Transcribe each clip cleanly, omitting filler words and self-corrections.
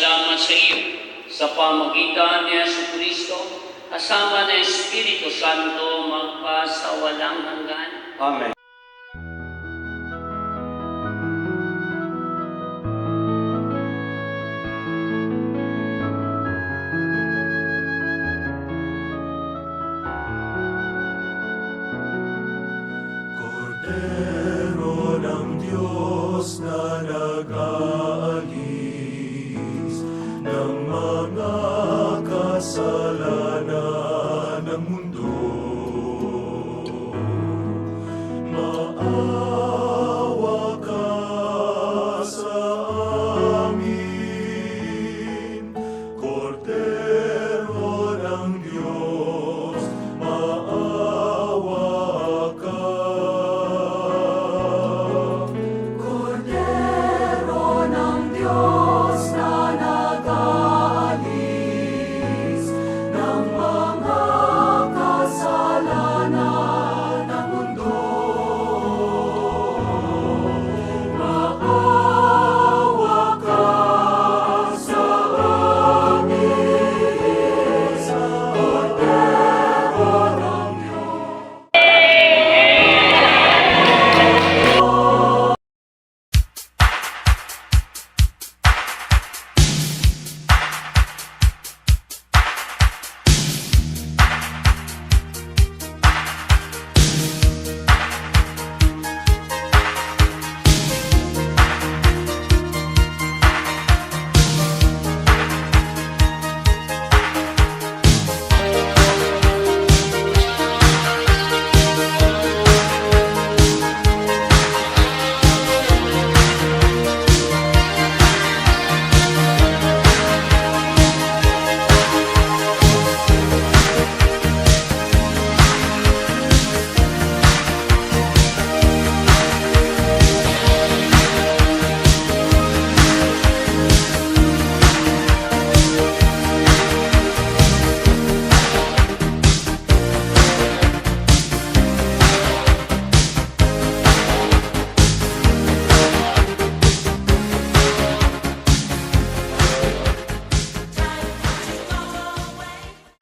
salamat sa iyo sa pamagitan ni Jesucristo, kasama ng Espiritu Santo, magpasawalang hanggan. Amen. Kordero ng Diyos na nag-aalis ng mga kasalanan ng mundo, maawa ka sa amin. Kordero ng Diyos, maawa ka. Kordero ng Diyos na nag-aalis ng mga kasalanan ng mundo, maawa ka sa amin. Kordero ng Diyos.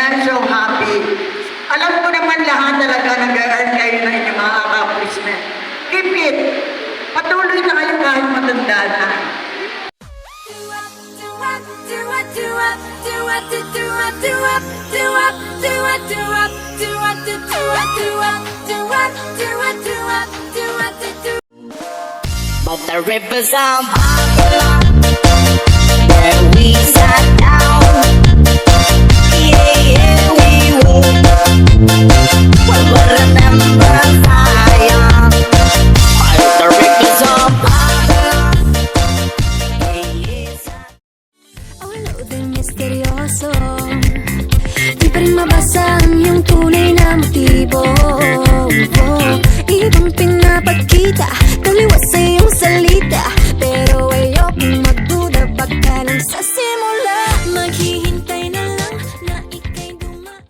I'm so happy. Alam ko naman lahat talaga nag-earn kayo ng inyong mga accomplishment. Keep it. Patuloy na kayo kahit matanda na. But the rivers are Babylon, where we sat down. Yeah, yeah, we will. We'll remember Zion. But the rivers are Babylon. Ang loading misteryoso, di pa rin mabasa ang iyong tunay na motibo. Ibang pinapakita, taliwas sa iyong salita, pero ayokong magduda pagka lang sa simula. Maghihintay na lang na ika'y dumaan.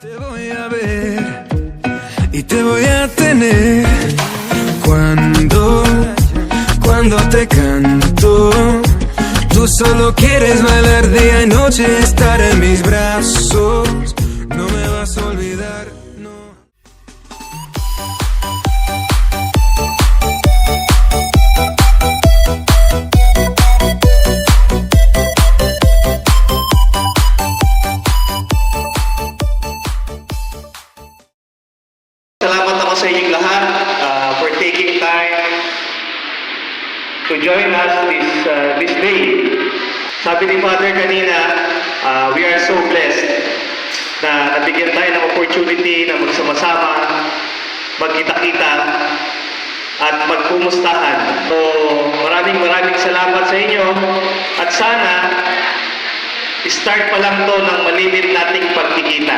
Te voy a ver y te voy a tener cuando te canto. Tú solo quieres bailar día y noche, estar en mis brazos. No me vas a olvidar, no. Salamat ako sa inyong lahat for taking time to join us this day. Sabi ni Father kanina, we are so blessed na nabigyan tayo ng opportunity na magsama-sama, magkita-kita, at magkumustahan. So, maraming salamat sa inyo. At sana, start pa lang to ng malimit nating pagkikita.